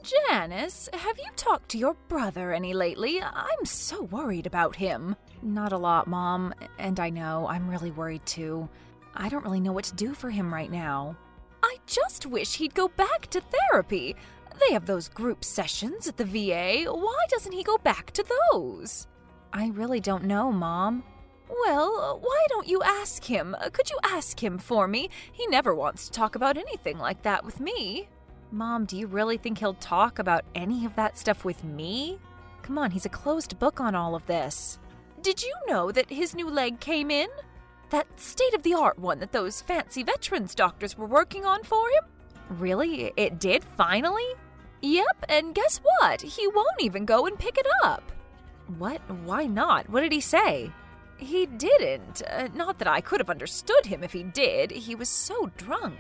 Janice, have you talked to your brother any lately? I'm so worried about him. Not a lot, Mom, and I know, I'm really worried too. I don't really know what to do for him right now. I just wish he'd go back to therapy. They have those group sessions at the VA. Why doesn't he go back to those? I really don't know, Mom. Well, why don't you ask him? Could you ask him for me? He never wants to talk about anything like that with me. Mom, do you really think he'll talk about any of that stuff with me? Come on, he's a closed book on all of this. Did you know that his new leg came in? That state-of-the-art one that those fancy veterans doctors were working on for him? Really? It did finally? Yep, and guess what? He won't even go and pick it up. What? Why not? What did he say? He didn't. Not that I could have understood him if he did. He was so drunk.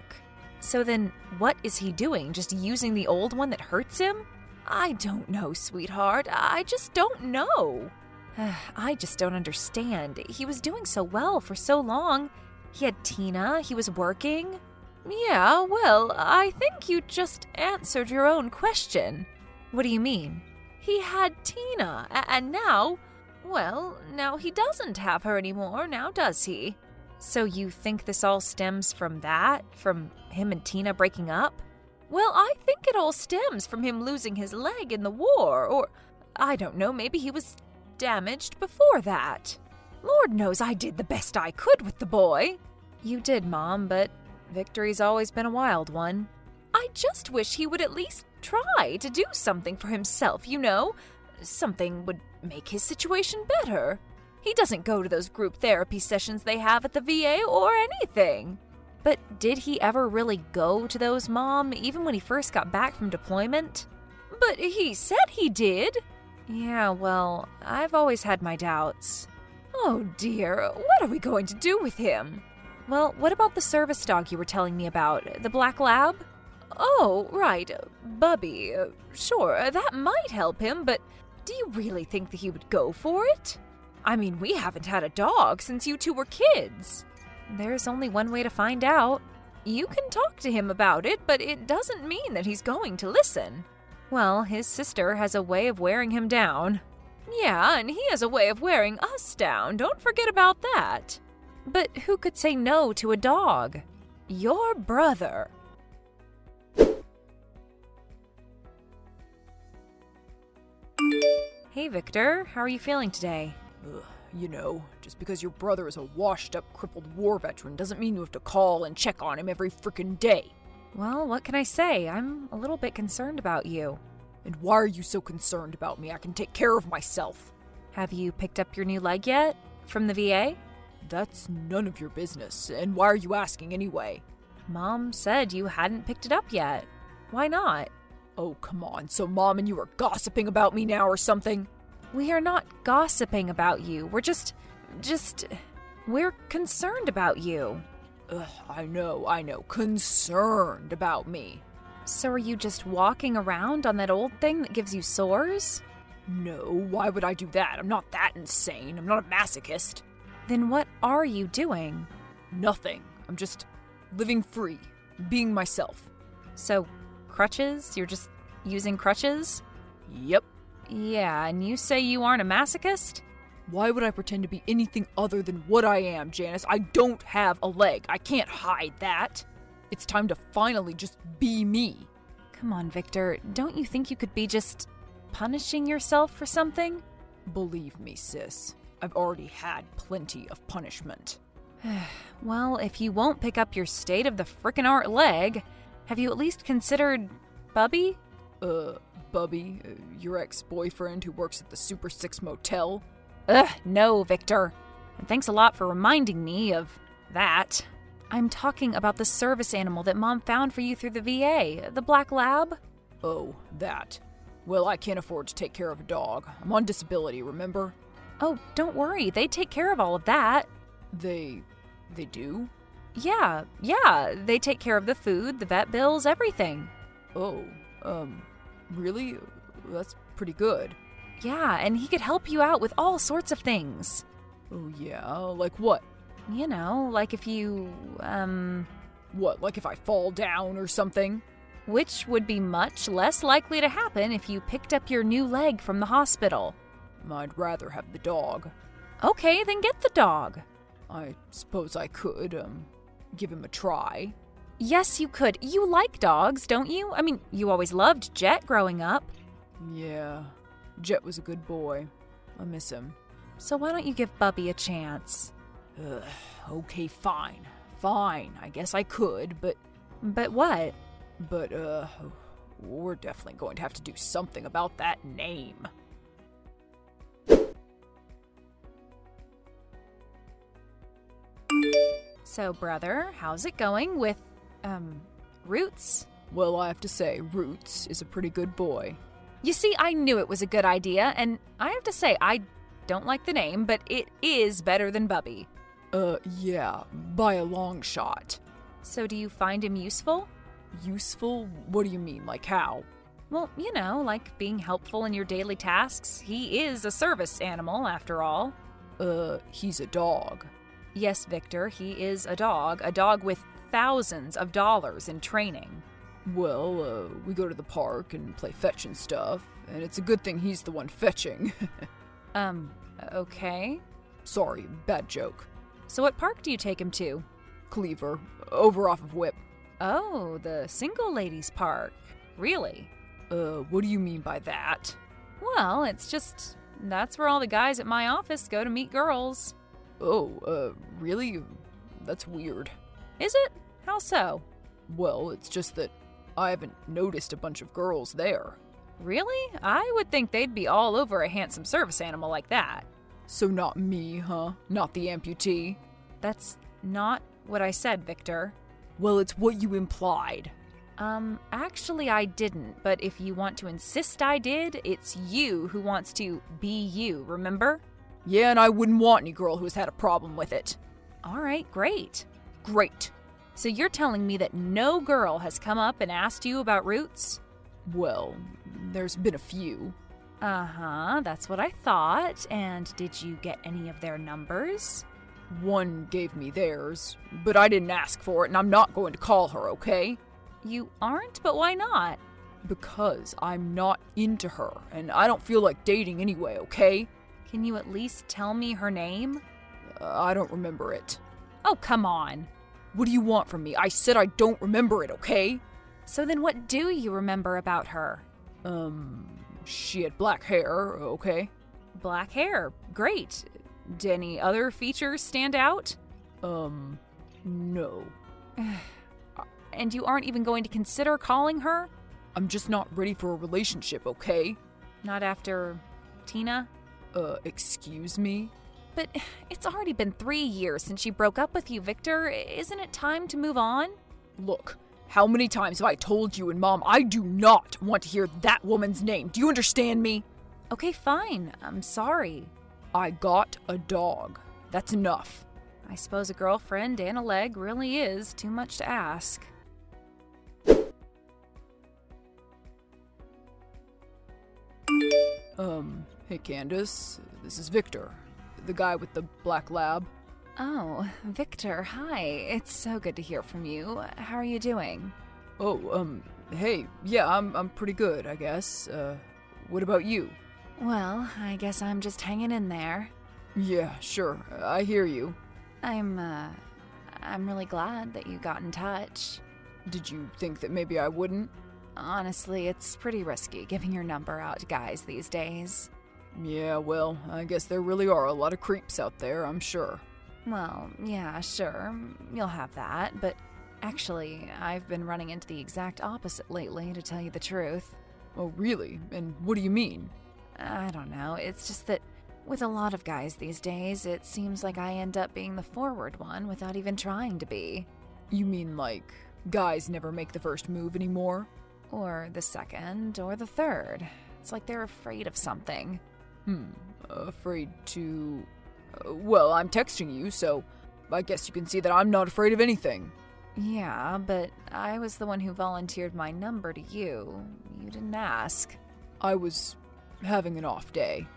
So then, what is he doing? Just using the old one that hurts him? I don't know, sweetheart. I just don't know. I just don't understand. He was doing so well for so long. He had Tina. He was working. Yeah, well, I think you just answered your own question. What do you mean? He had Tina, and now, well, now he doesn't have her anymore, now does he? So you think this all stems from that? From him and Tina breaking up? Well, I think it all stems from him losing his leg in the war, or, I don't know, maybe he was damaged before that. Lord knows I did the best I could with the boy. You did, Mom, but Victory's always been a wild one. I just wish he would at least try to do something for himself, you know? Something would make his situation better. He doesn't go to those group therapy sessions they have at the VA or anything. But did he ever really go to those, Mom, even when he first got back from deployment? But he said he did. Yeah, well, I've always had my doubts. Oh dear, what are we going to do with him? Well, what about the service dog you were telling me about, the black lab? Oh, right, Bubby. Sure, that might help him, but do you really think that he would go for it? I mean, we haven't had a dog since you two were kids. There's only one way to find out. You can talk to him about it, but it doesn't mean that he's going to listen. Well, his sister has a way of wearing him down. Yeah, and he has a way of wearing us down. Don't forget about that. But who could say no to a dog? Your brother. Hey, Victor. How are you feeling today? You know, just because your brother is a washed-up, crippled war veteran doesn't mean you have to call and check on him every frickin' day. Well, what can I say? I'm a little bit concerned about you. And why are you so concerned about me? I can take care of myself. Have you picked up your new leg yet? From the VA? That's none of your business. And why are you asking anyway? Mom said you hadn't picked it up yet. Why not? Oh, come on. So Mom and you are gossiping about me now or something? We are not gossiping about you. We're we're concerned about you. Ugh, I know. Concerned about me. So are you just walking around on that old thing that gives you sores? No, why would I do that? I'm not that insane. I'm not a masochist. Then what are you doing? Nothing. I'm just living free, being myself. So, crutches? You're just using crutches? Yep. Yeah, and you say you aren't a masochist? Why would I pretend to be anything other than what I am, Janice? I don't have a leg. I can't hide that. It's time to finally just be me. Come on, Victor. Don't you think you could be just punishing yourself for something? Believe me, sis. I've already had plenty of punishment. Well, if you won't pick up your state-of-the-frickin-art leg, have you at least considered Bubby? Bubby? Your ex-boyfriend who works at the Super 6 motel? No, Victor. And thanks a lot for reminding me of that. I'm talking about the service animal that Mom found for you through the VA, the black lab. Oh, that. Well, I can't afford to take care of a dog. I'm on disability, remember? Oh, don't worry. They take care of all of that. They do? Yeah. They take care of the food, the vet bills, everything. Oh, really? That's pretty good. Yeah, and he could help you out with all sorts of things. Oh, yeah? Like what? You know, like if you, What, like if I fall down or something? which would be much less likely to happen if you picked up your new leg from the hospital. I'd rather have the dog. Okay, then get the dog. I suppose I could, give him a try. Yes, you could. You like dogs, don't you? I mean, you always loved Jet growing up. Yeah, Jet was a good boy. I miss him. So why don't you give Bubby a chance? Okay, fine. Fine, I guess I could, but... But what? But, we're definitely going to have to do something about that name. So, brother, how's it going with, Roots? Well, I have to say, Roots is a pretty good boy. You see, I knew it was a good idea, and I have to say, I don't like the name, but it is better than Bubby. Yeah, by a long shot. So do you find him useful? Useful? What do you mean, like how? Well, you know, like being helpful in your daily tasks. He is a service animal, after all. He's a dog. Yes, Victor, he is a dog with thousands of dollars in training. Well, we go to the park and play fetch and stuff, and it's a good thing he's the one fetching. Okay. Sorry, bad joke. So what park do you take him to? Cleaver, over off of Whip. Oh, the single ladies park. Really? What do you mean by that? Well, it's just, that's where all the guys at my office go to meet girls. Oh, really? That's weird. Is it? How so? Well, it's just that I haven't noticed a bunch of girls there. Really? I would think they'd be all over a handsome service animal like that. So not me, huh? Not the amputee? That's not what I said, Victor. Well, it's what you implied. Actually I didn't, but if you want to insist I did, it's you who wants to be you, remember? Yeah, and I wouldn't want any girl who has had a problem with it. All right, great. Great. So you're telling me that no girl has come up and asked you about Roots? Well, there's been a few. Uh-huh, that's what I thought. And did you get any of their numbers? One gave me theirs, but I didn't ask for it, and I'm not going to call her, okay? You aren't? But why not? Because I'm not into her, and I don't feel like dating anyway, okay? Can you at least tell me her name? I don't remember it. Oh, come on. What do you want from me? I said I don't remember it, okay? So then what do you remember about her? She had black hair, okay? Black hair. Great. Did any other features stand out? No. And you aren't even going to consider calling her? I'm just not ready for a relationship, okay? Not after Tina? Excuse me? But it's already been 3 years since she broke up with you, Victor. Isn't it time to move on? Look, how many times have I told you and Mom I do not want to hear that woman's name? Do you understand me? Okay, fine. I'm sorry. I got a dog. That's enough. I suppose a girlfriend and a leg really is too much to ask. Hey Candace, this is Victor, the guy with the black lab. Oh, Victor, hi. It's so good to hear from you. How are you doing? Oh, hey, yeah, I'm pretty good, I guess. What about you? Well, I guess I'm just hanging in there. Yeah, sure, I hear you. I'm really glad that you got in touch. Did you think that maybe I wouldn't? Honestly, it's pretty risky giving your number out to guys these days. Yeah, well, I guess there really are a lot of creeps out there, I'm sure. Well, yeah, sure, you'll have that, but actually, I've been running into the exact opposite lately, to tell you the truth. Oh, really? And what do you mean? I don't know, it's just that with a lot of guys these days, it seems like I end up being the forward one without even trying to be. You mean like guys never make the first move anymore? Or the second, or the third. It's like they're afraid of something. Afraid to... well, I'm texting you, so I guess you can see that I'm not afraid of anything. Yeah, but I was the one who volunteered my number to you. You didn't ask. I was having an off day.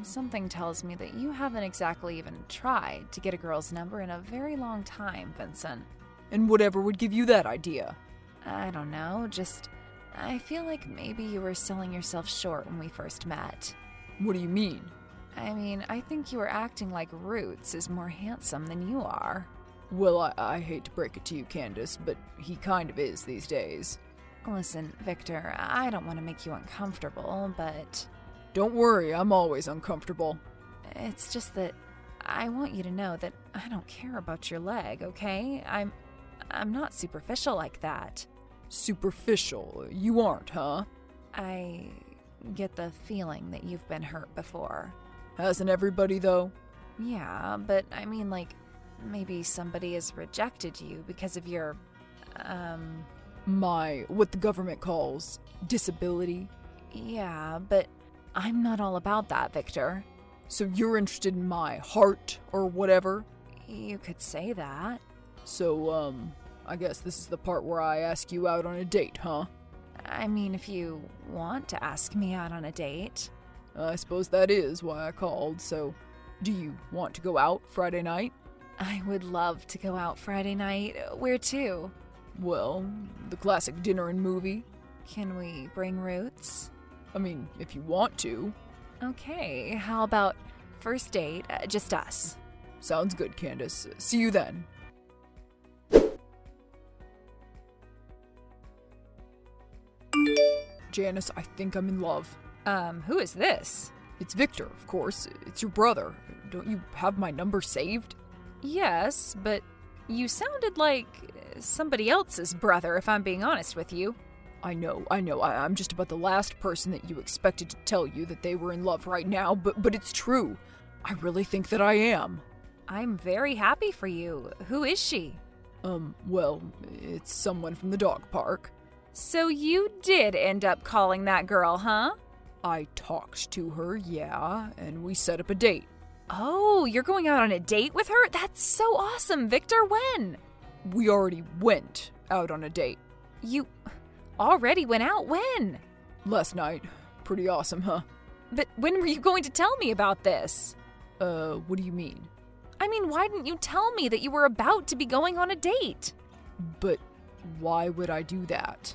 Something tells me that you haven't exactly even tried to get a girl's number in a very long time, Vincent. And whatever would give you that idea? I don't know, just I feel like maybe you were selling yourself short when we first met. What do you mean? I mean, I think you were acting like Roots is more handsome than you are. Well, I hate to break it to you, Candace, but he kind of is these days. Listen, Victor, I don't want to make you uncomfortable, but... Don't worry, I'm always uncomfortable. It's just that I want you to know that I don't care about your leg, okay? I'm not superficial like that. Superficial? You aren't, huh? I get the feeling that you've been hurt before. Hasn't everybody, though? Yeah, but I mean, like, maybe somebody has rejected you because of your, what the government calls disability. Yeah, but I'm not all about that, Victor. So you're interested in my heart or whatever? You could say that. So, I guess this is the part where I ask you out on a date, huh? I mean, if you want to ask me out on a date. I suppose that is why I called, so do you want to go out Friday night? I would love to go out Friday night. Where to? Well, the classic dinner and movie. Can we bring Roots? I mean, if you want to. Okay, how about first date, just us? Sounds good, Candace. See you then. Janice, I think I'm in love. Who is this? It's Victor, of course. It's your brother. Don't you have my number saved? Yes, but you sounded like somebody else's brother, if I'm being honest with you. I know. I'm just about the last person that you expected to tell you that they were in love right now, but it's true. I really think that I am. I'm very happy for you. Who is she? Well, it's someone from the dog park. So you did end up calling that girl, huh? I talked to her, yeah, and we set up a date. Oh, you're going out on a date with her? That's so awesome, Victor. When? We already went out on a date. You already went out? When? Last night. Pretty awesome, huh? But when were you going to tell me about this? What do you mean? I mean, why didn't you tell me that you were about to be going on a date? But why would I do that?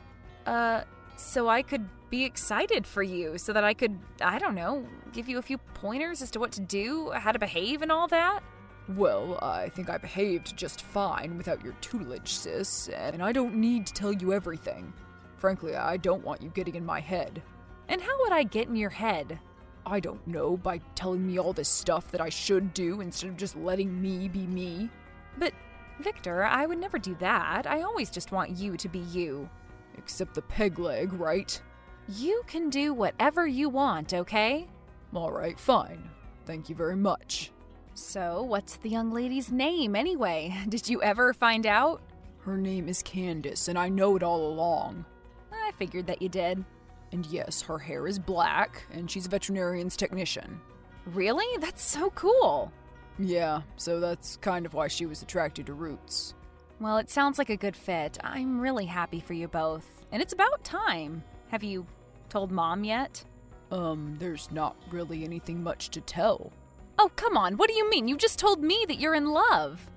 So I could be excited for you, so that I could, I don't know, give you a few pointers as to what to do, how to behave and all that? Well, I think I behaved just fine without your tutelage, sis, and I don't need to tell you everything. Frankly, I don't want you getting in my head. And how would I get in your head? I don't know, by telling me all this stuff that I should do instead of just letting me be me. But, Victor, I would never do that. I always just want you to be you. Except the peg leg, right? You can do whatever you want, okay? All right, fine. Thank you very much. So, what's the young lady's name, anyway? Did you ever find out? Her name is Candace, and I know it all along. I figured that you did. And yes, her hair is black, and she's a veterinarian's technician. Really? That's so cool. Yeah, so that's kind of why she was attracted to Roots. Well, it sounds like a good fit. I'm really happy for you both. And it's about time. Have you told Mom yet? There's not really anything much to tell. Oh, come on. What do you mean? You just told me that you're in love.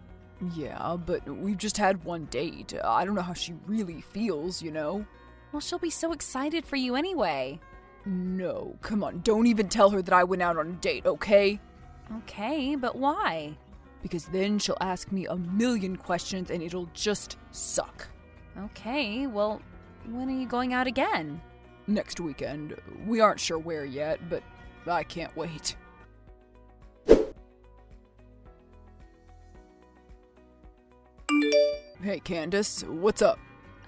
Yeah, but we've just had one date. I don't know how she really feels, you know? Well, she'll be so excited for you anyway. No, come on. Don't even tell her that I went out on a date, okay? Okay, but why? Because then she'll ask me a million questions and it'll just suck. Okay, well, when are you going out again? Next weekend. We aren't sure where yet, but I can't wait. Hey, Candace, what's up?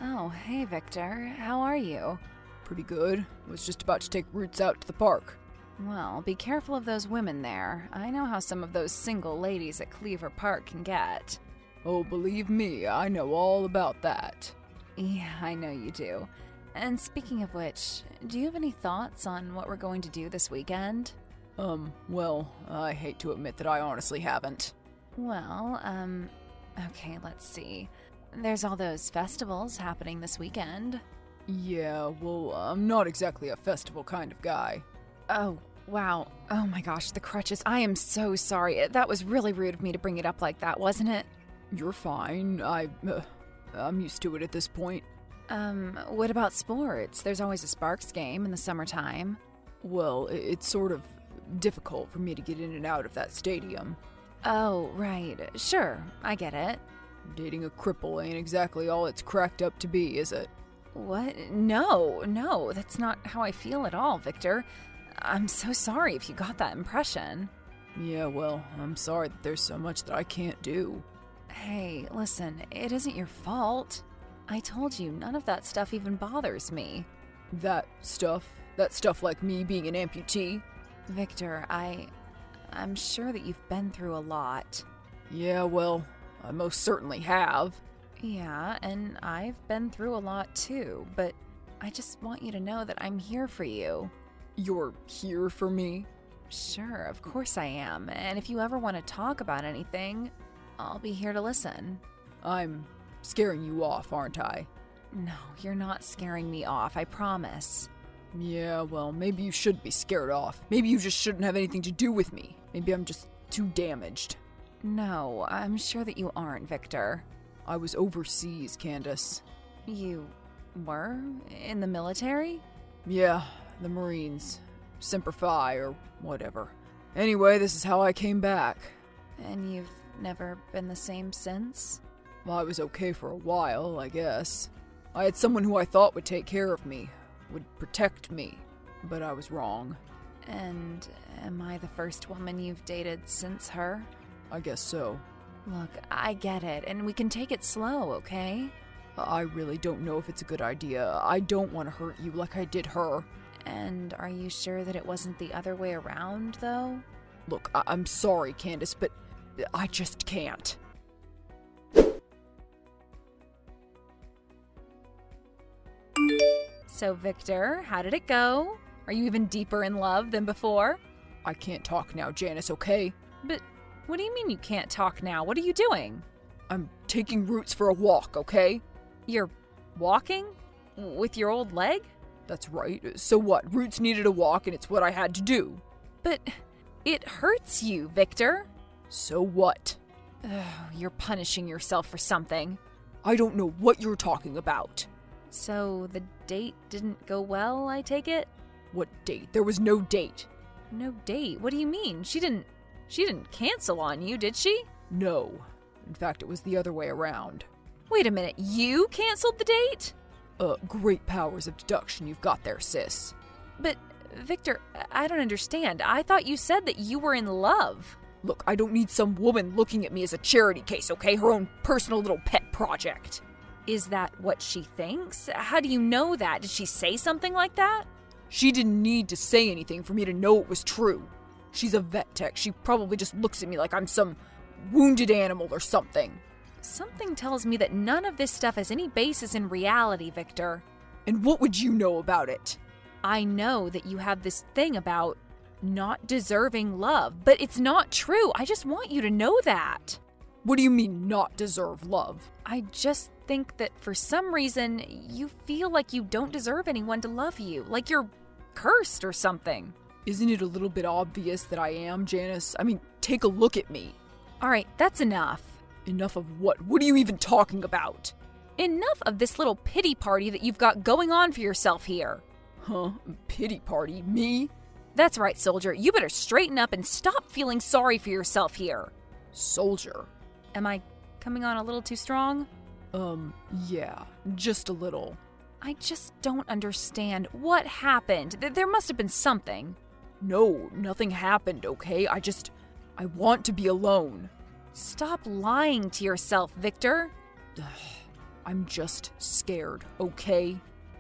Oh, hey, Victor. How are you? Pretty good. Was just about to take Roots out to the park. Well, be careful of those women there. I know how some of those single ladies at Cleaver Park can get. Oh, believe me, I know all about that. Yeah, I know you do. And speaking of which, do you have any thoughts on what we're going to do this weekend? Well, I hate to admit that I honestly haven't. Well, okay, let's see. There's all those festivals happening this weekend. Yeah, well, I'm not exactly a festival kind of guy. Oh, wow. Oh my gosh, the crutches. I am so sorry. That was really rude of me to bring it up like that, wasn't it? You're fine. I'm used to it at this point. What about sports? There's always a Sparks game in the summertime. Well, it's sort of difficult for me to get in and out of that stadium. Oh, right. Sure, I get it. Dating a cripple ain't exactly all it's cracked up to be, is it? What? No, that's not how I feel at all, Victor. I'm so sorry if you got that impression. Yeah, well, I'm sorry that there's so much that I can't do. Hey, listen, it isn't your fault. I told you, none of that stuff even bothers me. That stuff like me being an amputee? Victor, I'm sure that you've been through a lot. Yeah, well, I most certainly have. Yeah, and I've been through a lot too, but I just want you to know that I'm here for you. You're here for me? Sure, of course I am. And if you ever want to talk about anything, I'll be here to listen. I'm scaring you off, aren't I? No, you're not scaring me off, I promise. Yeah, well, maybe you should be scared off. Maybe you just shouldn't have anything to do with me. Maybe I'm just too damaged. No, I'm sure that you aren't, Victor. I was overseas, Candace. You were? In the military? Yeah, the Marines. Semper Fi, or whatever. Anyway, this is how I came back. And you've never been the same since? Well, I was okay for a while, I guess. I had someone who I thought would take care of me, would protect me, but I was wrong. And am I the first woman you've dated since her? I guess so. Look, I get it, and we can take it slow, okay? I really don't know if it's a good idea. I don't want to hurt you like I did her. And are you sure that it wasn't the other way around, though? Look, I'm sorry, Candace, but I just can't. So, Victor, how did it go? Are you even deeper in love than before? I can't talk now, Janice, okay? But what do you mean you can't talk now? What are you doing? I'm taking Roots for a walk, okay? You're walking? With your old leg? That's right. So what? Roots needed a walk, and it's what I had to do. But it hurts you, Victor. So what? You're punishing yourself for something. I don't know what you're talking about. So the date didn't go well, I take it? What date? There was no date. No date? What do you mean? She didn't cancel on you, did she? No. In fact, it was the other way around. Wait a minute, you canceled the date? Great powers of deduction you've got there, sis. But, Victor, I don't understand. I thought you said that you were in love. Look, I don't need some woman looking at me as a charity case, okay? Her own personal little pet project. Is that what she thinks? How do you know that? Did she say something like that? She didn't need to say anything for me to know it was true. She's a vet tech. She probably just looks at me like I'm some wounded animal or something. Something tells me that none of this stuff has any basis in reality, Victor. And what would you know about it? I know that you have this thing about not deserving love, but it's not true. I just want you to know that. What do you mean, not deserve love? I just think that for some reason, you feel like you don't deserve anyone to love you, like you're cursed or something. Isn't it a little bit obvious that I am, Janice? I mean, take a look at me. All right, that's enough. Enough of what? What are you even talking about? Enough of this little pity party that you've got going on for yourself here. Huh? Pity party? Me? That's right, soldier. You better straighten up and stop feeling sorry for yourself here. Soldier? Am I coming on a little too strong? Yeah, just a little. I just don't understand. What happened? There must have been something. No, nothing happened, okay? I want to be alone. Stop lying to yourself, Victor. I'm just scared, okay?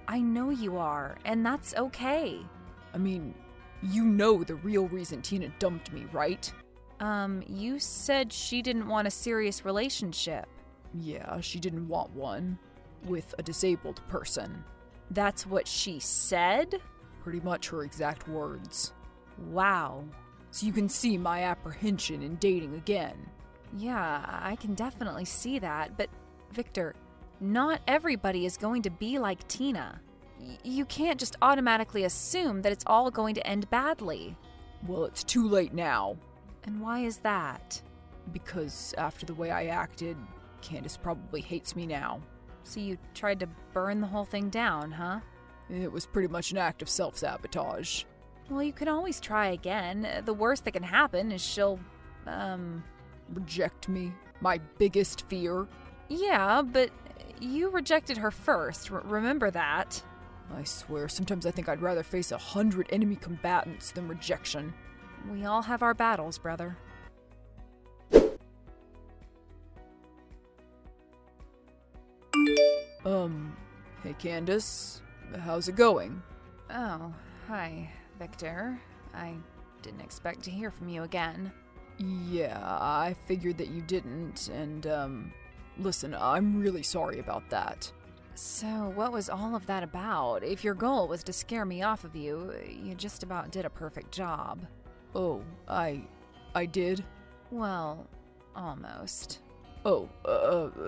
I know you are, and that's okay. I mean, you know the real reason Tina dumped me, right? You said she didn't want a serious relationship. Yeah, she didn't want one. With a disabled person. That's what she said? Pretty much her exact words. Wow. So you can see my apprehension in dating again. Yeah, I can definitely see that, but Victor, not everybody is going to be like Tina. You can't just automatically assume that it's all going to end badly. Well, it's too late now. And why is that? Because after the way I acted, Candace probably hates me now. So you tried to burn the whole thing down, huh? It was pretty much an act of self-sabotage. Well, you can always try again. The worst that can happen is she'll, Reject me? My biggest fear? Yeah, but you rejected her first. Remember that. I swear, sometimes I think I'd rather face 100 enemy combatants than rejection. We all have our battles, brother. Hey Candace, how's it going? Oh, hi, Victor. I didn't expect to hear from you again. Yeah, I figured that you didn't, and, listen, I'm really sorry about that. So, what was all of that about? If your goal was to scare me off of you, you just about did a perfect job. Oh, I did? Well, almost. Oh,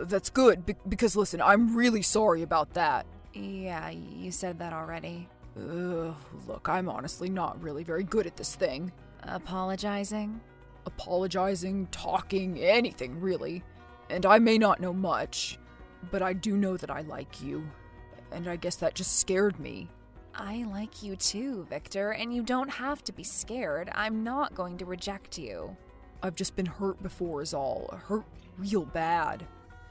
that's good, because listen, I'm really sorry about that. Yeah, you said that already. Look, I'm honestly not really very good at this thing. Apologizing? Apologizing, talking, anything really. And I may not know much, but I do know that I like you. And I guess that just scared me. I like you too, Victor, and you don't have to be scared. I'm not going to reject you. I've just been hurt before is all. Hurt real bad.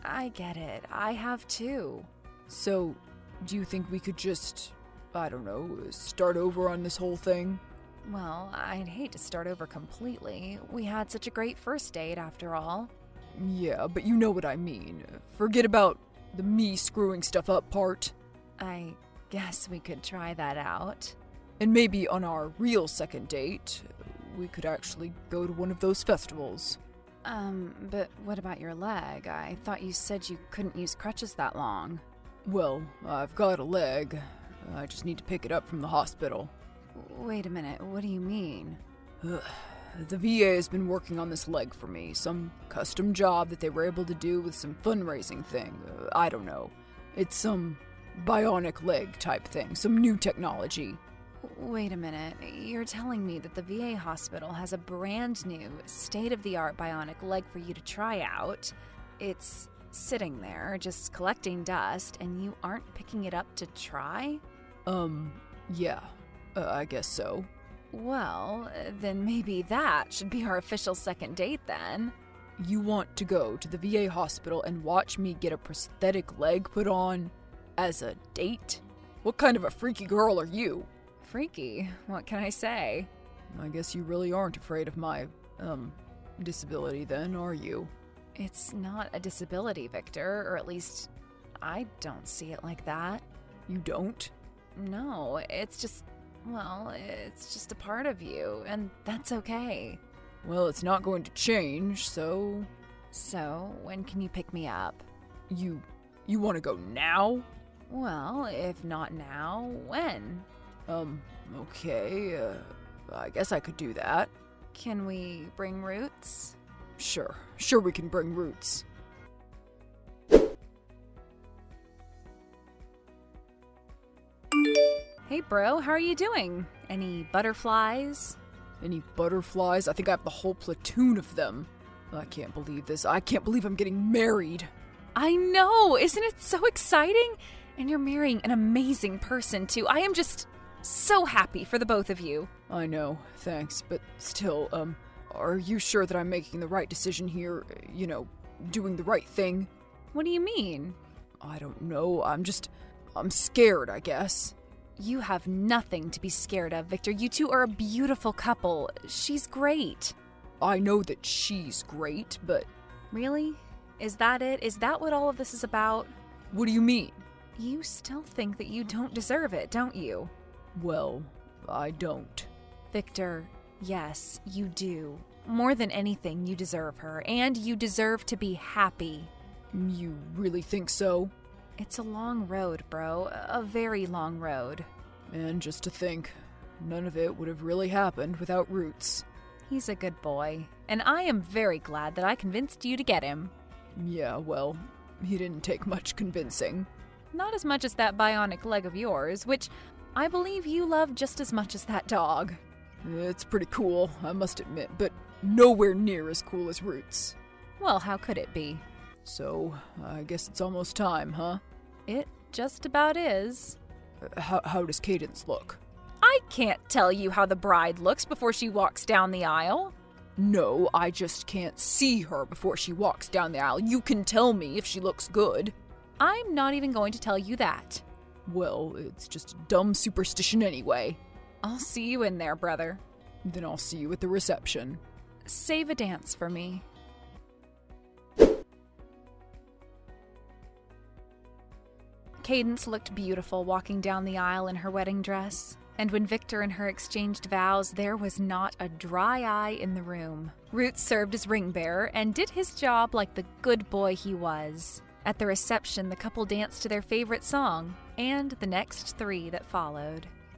I get it. I have too. So, do you think we could just, I don't know, start over on this whole thing? Well, I'd hate to start over completely. We had such a great first date after all. Yeah, but you know what I mean. Forget about the me screwing stuff up part. I guess we could try that out. And maybe on our real second date, we could actually go to one of those festivals. But what about your leg? I thought you said you couldn't use crutches that long. Well, I've got a leg. I just need to pick it up from the hospital. Wait a minute, what do you mean? The VA has been working on this leg for me. Some custom job that they were able to do with some fundraising thing. I don't know. It's some bionic leg type thing. Some new technology. Wait a minute. You're telling me that the VA hospital has a brand new, state-of-the-art bionic leg for you to try out. It's sitting there, just collecting dust, and you aren't picking it up to try? Yeah. I guess so. Well, then maybe that should be our official second date then. You want to go to the VA hospital and watch me get a prosthetic leg put on as a date? What kind of a freaky girl are you? Freaky, what can I say? I guess you really aren't afraid of my, disability then, are you? It's not a disability, Victor, or at least I don't see it like that. You don't? No, it's just a part of you, and that's okay. Well, it's not going to change, so... So, when can you pick me up? You want to go now? Well, if not now, when? Okay, I guess I could do that. Can we bring Roots? Sure we can bring Roots. Hey bro, how are you doing? Any butterflies? Any butterflies? I think I have the whole platoon of them. I can't believe this. I can't believe I'm getting married. I know! Isn't it so exciting? And you're marrying an amazing person too. I am just so happy for the both of you. I know, thanks, but still, are you sure that I'm making the right decision here? You know, doing the right thing? What do you mean? I don't know. I'm scared, I guess. You have nothing to be scared of, Victor. You two are a beautiful couple. She's great. I know that she's great, but... Really? Is that it? Is that what all of this is about? What do you mean? You still think that you don't deserve it, don't you? Well, I don't. Victor, yes, you do. More than anything, you deserve her, and you deserve to be happy. You really think so? It's a long road, bro. A very long road. And just to think, none of it would have really happened without Roots. He's a good boy, and I am very glad that I convinced you to get him. Yeah, well, he didn't take much convincing. Not as much as that bionic leg of yours, which I believe you love just as much as that dog. It's pretty cool, I must admit, but nowhere near as cool as Roots. Well, how could it be? So, I guess it's almost time, huh? It just about is. How does Cadence look? I can't tell you how the bride looks before she walks down the aisle. No, I just can't see her before she walks down the aisle. You can tell me if she looks good. I'm not even going to tell you that. Well, it's just a dumb superstition anyway. I'll see you in there, brother. Then I'll see you at the reception. Save a dance for me. Cadence looked beautiful walking down the aisle in her wedding dress. And when Victor and her exchanged vows, there was not a dry eye in the room. Roots served as ring bearer and did his job like the good boy he was. At the reception, the couple danced to their favorite song and the next 3 that followed.